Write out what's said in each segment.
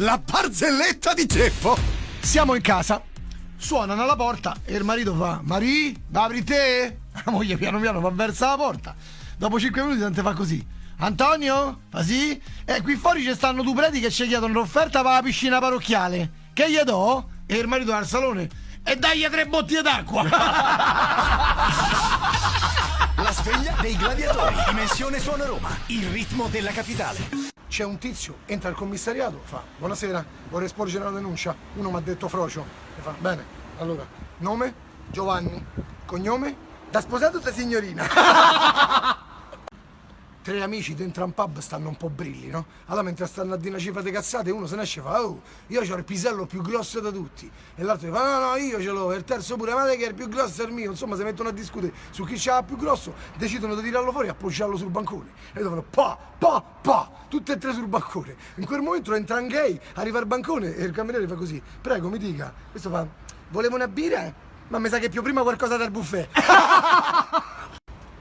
La barzelletta di Geppo. Siamo in casa, suonano alla porta e il marito fa: Marì, apri te? La moglie piano piano va verso la porta. Dopo 5 minuti tante fa così: Antonio? Fa sì? Qui fuori ci stanno due preti che ci chiedono l'offerta per la piscina parrocchiale. Che gli do? E il marito va al salone: e dagli 3 bottiglie d'acqua. La sveglia dei gladiatori. Dimensione Suono Roma. Il ritmo della capitale. C'è un tizio, entra al commissariato, fa: buonasera, vorrei sporgere una denuncia. Uno mi ha detto Frocio. E fa: bene, allora, nome? Giovanni. Cognome? Da sposato da signorina. 3 amici dentro un pub stanno un po' brilli, no? Allora mentre stanno a dire una cifra di cazzate, uno se ne esce e fa: oh, io c'ho il pisello più grosso da tutti. E l'altro gli fa: no, io ce l'ho. E il terzo pure: ma che è il più grosso è il mio. Insomma, si mettono a discutere su chi c'ha il più grosso, decidono di tirarlo fuori e appoggiarlo sul bancone. E devono pa, tutte e 3 sul bancone. In quel momento entra un gay, arriva al bancone e il cameriere fa così: prego, mi dica. Questo fa: volevo una birra? Ma mi sa che più prima qualcosa dal buffet.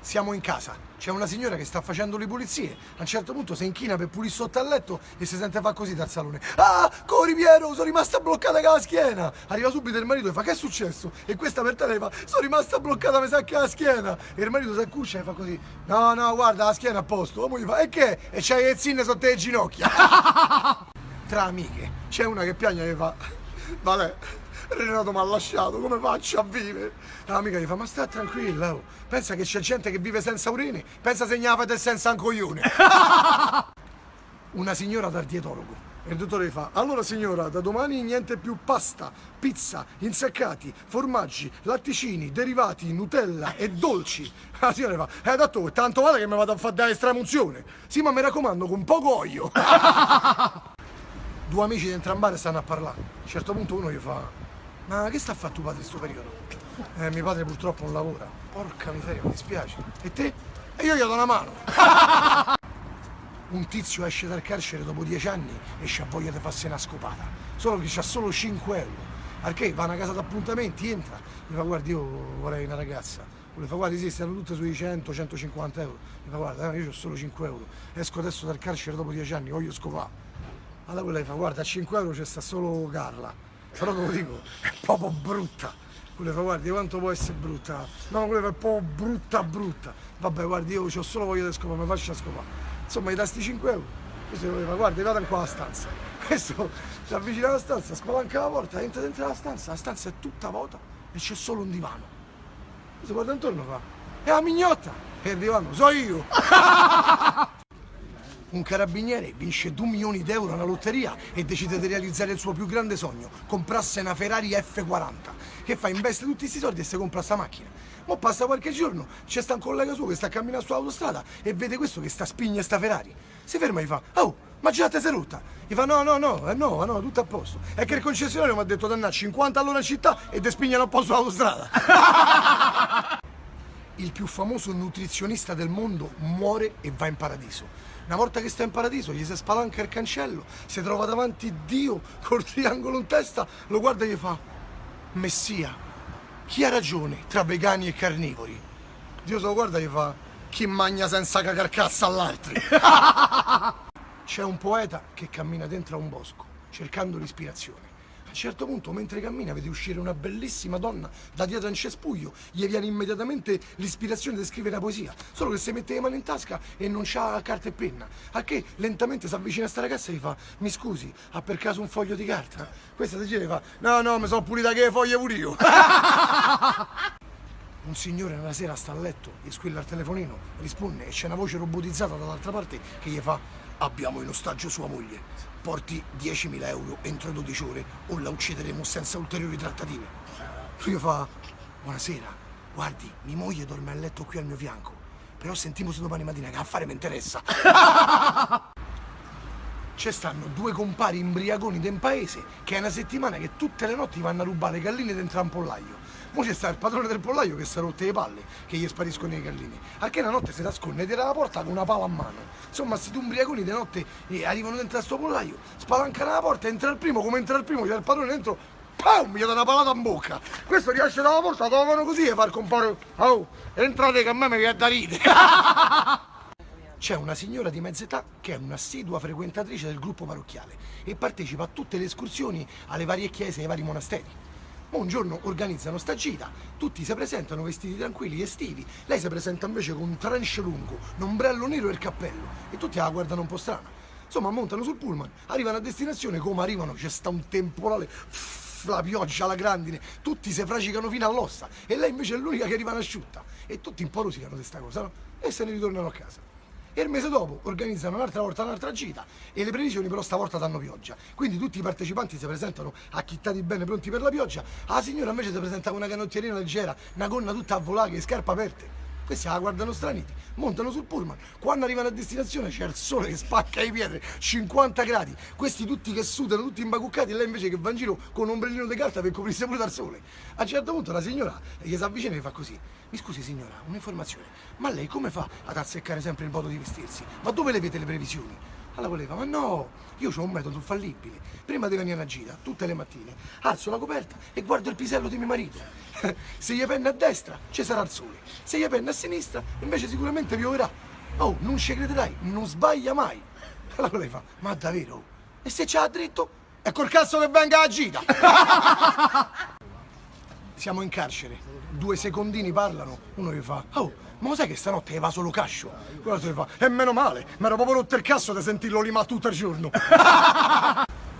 Siamo in casa, c'è una signora che sta facendo le pulizie, a un certo punto si inchina per pulire sotto al letto e si sente fa così dal salone: ah, corri Piero, sono rimasta bloccata con la schiena. Arriva subito il marito e fa: che è successo? E questa per terra fa: sono rimasta bloccata, mi sa che la schiena. E il marito si accuccia e fa così: no, guarda, la schiena a posto. La moglie fa: e che? E c'hai le zinne sotto le ginocchia. Tra amiche c'è una che piange e fa: vale, Renato mi ha lasciato, come faccio a vivere? L'amica gli fa: ma sta tranquilla, oh. Pensa che c'è gente che vive senza urine, pensa se ne fate senza un coglione. Una signora dal dietologo e il dottore gli fa: allora signora, da domani niente più pasta, pizza, insaccati, formaggi, latticini, derivati, Nutella e dolci. La signora gli fa: dottore, tanto vale che mi vado a fare da estramunzione. Sì, ma mi raccomando, con poco olio. 2 amici dentro un bar stanno a parlare. A un certo punto uno gli fa: ma che sta a fare tuo padre in sto periodo? Mio padre purtroppo non lavora. Porca miseria, mi dispiace. E te? E io gli do una mano. Un tizio esce dal carcere dopo 10 anni e c'ha voglia di farsi una scopata. Solo che c'ha solo 5 euro. Perché va a una casa d'appuntamenti, entra, gli fa: guardi, io vorrei una ragazza. Lui fa: guardi, sì, stanno tutte sui 100-150 euro. Gli fa: guarda, io ho solo 5 euro. Esco adesso dal carcere dopo 10 anni, voglio scopare. Allora quella gli fa: guarda, a 5 euro c'è sta solo Carla. Però te lo dico, è proprio brutta. Quello fa: guardi, quanto può essere brutta? No, quello è proprio brutta. Vabbè, guardi, io ho solo voglia di scopare, mi faccia scopare. Insomma, gli dà sti 5 euro. Questo gli fa: guardi, vada qua alla stanza. Questo si avvicina alla stanza, spalanca la porta, entra dentro la stanza è tutta vuota e c'è solo un divano. Questo guarda intorno e fa: è la mignotta! E il divano so io! Un carabiniere vince 2 milioni d'euro alla lotteria e decide di realizzare il suo più grande sogno: comprarsi una Ferrari F40. Che fa? Investe tutti questi soldi e si compra sta macchina. Ma passa qualche giorno, c'è sta un collega suo che sta camminando sull'autostrada e vede questo che sta spingendo sta Ferrari. Si ferma e gli fa: oh, ma già te sei rotta? Gli fa: no, tutto a posto. È che il concessionario mi ha detto di andare a 50 all'ora in città e ti spignano un po' sull'autostrada. Il più famoso nutrizionista del mondo muore e va in paradiso. Una volta che sta in paradiso gli si spalanca il cancello, si trova davanti Dio col triangolo in testa, lo guarda e gli fa: Messia, chi ha ragione tra vegani e carnivori? Dio se lo guarda e gli fa: chi magna senza cagar cazzo all'altri. C'è un poeta che cammina dentro a un bosco cercando l'ispirazione. A un certo punto, mentre cammina, vede uscire una bellissima donna da dietro un cespuglio. Gli viene immediatamente l'ispirazione di scrivere la poesia, solo che si mette le mani in tasca e non c'ha carta e penna. A che lentamente si avvicina a sta ragazza e gli fa: mi scusi, ha per caso un foglio di carta? Questa si gira e fa: no, mi sono pulita che foglie pure io. Un signore una sera sta a letto, gli squilla il telefonino, risponde e c'è una voce robotizzata dall'altra parte che gli fa: abbiamo in ostaggio sua moglie. Porti 10.000 euro entro 12 ore o la uccideremo senza ulteriori trattative. Lui fa: buonasera, guardi, mia moglie dorme a letto qui al mio fianco, però sentimo se domani mattina, che affare mi interessa. Ci stanno 2 compari imbriagoni del paese che è una settimana che tutte le notti vanno a rubare le galline dentro a un pollaio. Mo c'è sta il padrone del pollaio che si è rotte le palle, che gli spariscono le galline. A che una notte si nasconde dietro la porta con una pala a mano. Insomma, sti 2 umbriaconi di notte arrivano dentro a sto pollaio, spalancano la porta, entra il primo, come entra il primo, c'è il padrone dentro, pam, mi dà una palata in bocca. Questo riesce dalla porta, trovano così e fa il compare: oh, entrate che a me mi viene da ridere. c'è una signora di mezza età che è un'assidua frequentatrice del gruppo parrocchiale e partecipa a tutte le escursioni alle varie chiese e ai vari monasteri. Ma un giorno organizzano sta gita, tutti si presentano vestiti tranquilli, estivi, lei si presenta invece con un trench lungo, un ombrello nero e il cappello e tutti la guardano un po' strana. Insomma, montano sul pullman, arrivano a destinazione, come arrivano c'è sta un temporale, la pioggia, la grandine, tutti si fracicano fino all'ossa e lei invece è l'unica che arriva asciutta e tutti un po' rosicano di sta cosa, no? E se ne ritornano a casa. E il mese dopo organizzano un'altra volta un'altra gita e le previsioni però stavolta danno pioggia. Quindi tutti i partecipanti si presentano acchittati bene, pronti per la pioggia. La signora invece si presenta con una canottierina leggera, una gonna tutta avvolata e scarpe aperte. Questi la guardano straniti, montano sul pullman. Quando arrivano a destinazione c'è il sole che spacca i piedi, 50 gradi. Questi tutti che sudano, tutti imbacuccati e lei invece che va in giro con un ombrellino di carta per coprirsi pure dal sole. A un certo punto la signora gli si avvicina e gli fa così: mi scusi signora, un'informazione, ma lei come fa ad azzeccare sempre il modo di vestirsi? Ma dove le vede le previsioni? Allora voleva, ma no, io ho un metodo infallibile. Prima di venire a gita, tutte le mattine, alzo la coperta e guardo il pisello di mio marito. Se gli penna a destra, ci sarà il sole. Se gli penna a sinistra, invece sicuramente pioverà. Oh, non ci crederai, non sbaglia mai. Allora lei fa, ma davvero? E se c'ha dritto? È col cazzo che venga a gita! Siamo in carcere, 2 secondini parlano, uno gli fa, oh, ma lo sai che stanotte va solo cascio? Quell'altro gli fa, e meno male, mi ero proprio rotto il cazzo di sentirlo limare tutto il giorno.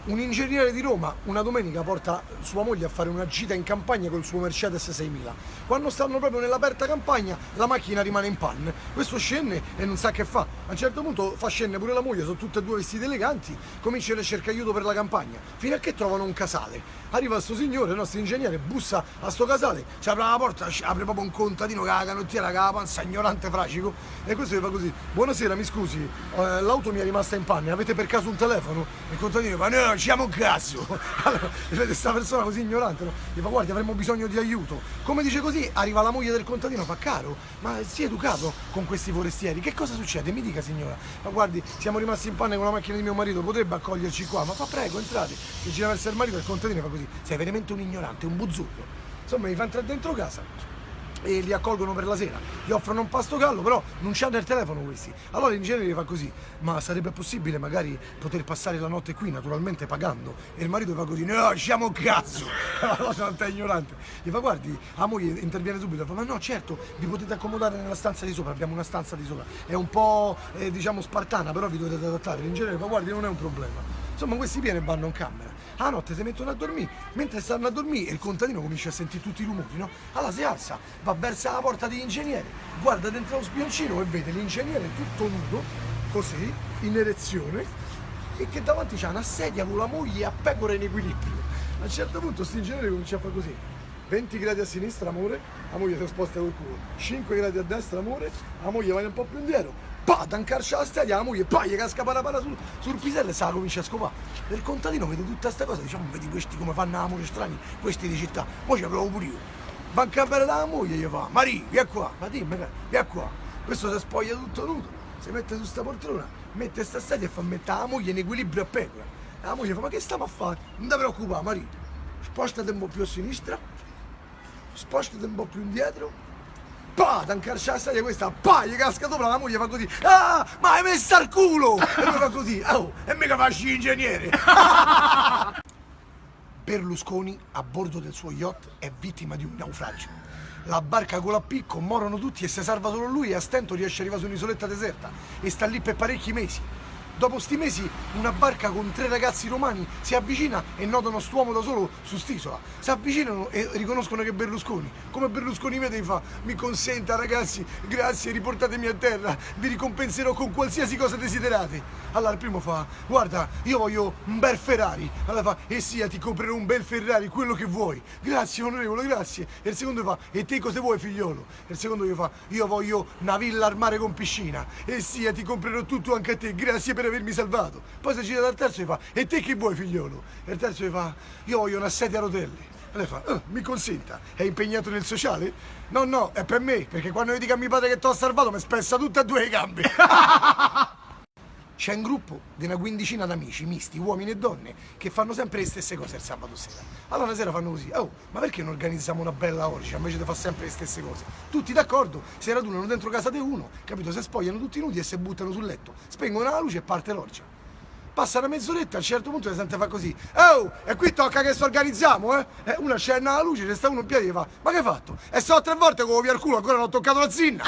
Un ingegnere di Roma una domenica porta sua moglie a fare una gita in campagna col suo Mercedes 6000. Quando stanno proprio nell'aperta campagna la macchina rimane in panne. Questo scende e non sa che fa. A un certo punto fa scendere pure la moglie, sono tutte e 2 vestiti eleganti, cominciano a cercare aiuto per la campagna, fino a che trovano un casale. Arriva sto signore, il nostro ingegnere, bussa a sto casale, ci apre la porta, apre proprio un contadino con la canottiera, con la panza, ignorante fracico, e questo gli fa così: buonasera, mi scusi, l'auto mi è rimasta in panne, avete per caso un telefono? E il contadino fa, no, siamo un cazzo. Allora, vede questa persona così ignorante, no? Gli fa, guardi, avremmo bisogno di aiuto. Come dice così, arriva la moglie del contadino, fa, caro, ma si è educato con questi forestieri, che cosa succede? Mi dica signora. Ma guardi, siamo rimasti in panne con la macchina di mio marito, potrebbe accoglierci qua? Ma fa, prego, entrate. Si gira verso il marito e il contadino fa così: sei veramente un ignorante, un buzzurro. Insomma, mi fa entrare dentro casa e li accolgono per la sera, gli offrono un pasto caldo, però non c'hanno il telefono questi. Allora l'ingegnere gli fa così: ma sarebbe possibile magari poter passare la notte qui, naturalmente pagando? E il marito fa così: no, siamo un cazzo. Allora tanta ignorante. Gli fa, guardi, la moglie interviene subito, fa, ma no, certo, vi potete accomodare nella stanza di sopra, abbiamo una stanza di sopra, è un po' diciamo spartana, però vi dovete adattare. L'ingegnere fa, guardi, non è un problema. Insomma, questi viene e vanno in camera. A notte si mettono a dormire, mentre stanno a dormire il contadino comincia a sentire tutti i rumori, no? Allora si alza, va verso la porta dell'ingegnere, guarda dentro lo spioncino e vede l'ingegnere tutto nudo, così, in erezione, e che davanti c'ha una sedia con la moglie a pecora in equilibrio. A un certo punto questo ingegnere comincia a fare così: 20 gradi a sinistra, amore, la moglie si sposta col culo, 5 gradi a destra, amore, la moglie va un po' più indietro, t'ancarcia la sedia, la moglie, gli casca parapara sul pisello e se la comincia a scopare. E il contadino vede tutta sta cosa, diciamo, vedi questi come fanno l'amore strani, questi di città, mo ci provo pure io. Va a cambiare la moglie, gli fa, Marì, vieni qua, ma dimmi, vieni qua. Questo si spoglia tutto nudo, si mette su sta poltrona, mette sta sedia e fa mettere la moglie in equilibrio a pecora. E la moglie fa, ma che stiamo a fare? Non ti preoccupare, Marì, spostati un po' più a sinistra, spostati un po' più indietro, t'ancarcia la sedia questa, gli casca sopra, la moglie fa così: ah, ma hai messo al culo! E lui fa così: oh, e mica faccio l'ingegnere! Berlusconi a bordo del suo yacht è vittima di un naufragio. La barca con la picco, morono tutti e si salva solo lui e a stento riesce a arrivare su un'isoletta deserta e sta lì per parecchi mesi. Dopo sti mesi una barca con 3 ragazzi romani si avvicina e notano st'uomo da solo su st'isola. Si avvicinano e riconoscono che è Berlusconi. Come Berlusconi vede gli fa: mi consenta ragazzi, grazie, riportatemi a terra, vi ricompenserò con qualsiasi cosa desiderate. Allora il primo fa: guarda, io voglio un bel Ferrari. Allora fa: e sì, ti comprerò un bel Ferrari, quello che vuoi. Grazie onorevole, grazie. E il secondo fa: e te cosa vuoi figliolo? E il secondo gli fa: io voglio una villa al mare con piscina. E sì, ti comprerò tutto anche a te, grazie per avermi salvato. Poi si gira dal terzo e fa: e te che vuoi figliolo? E il terzo gli fa: io voglio una sedia a rotelle. E lei fa: mi consenta, è impegnato nel sociale? No, no, è per me, perché quando io dico a mio padre che ti ho salvato mi spezza tutte e 2 le gambe. c'è un gruppo di una quindicina d'amici misti, uomini e donne, che fanno sempre le stesse cose il sabato sera. Allora una sera fanno così: oh, ma perché non organizziamo una bella orgia invece di fare sempre le stesse cose? Tutti d'accordo, si radunano dentro casa di uno, capito? Si spogliano tutti nudi e si buttano sul letto, spengono la luce e parte l'orgia. Passa una mezz'oretta, a un certo punto si sente fa così: oh, e qui tocca che si organizziamo, eh? E una scena alla luce, c'è sta uno in piedi e fa: ma che hai fatto? E so 3 volte che via il culo, ancora non ho toccato la zinna!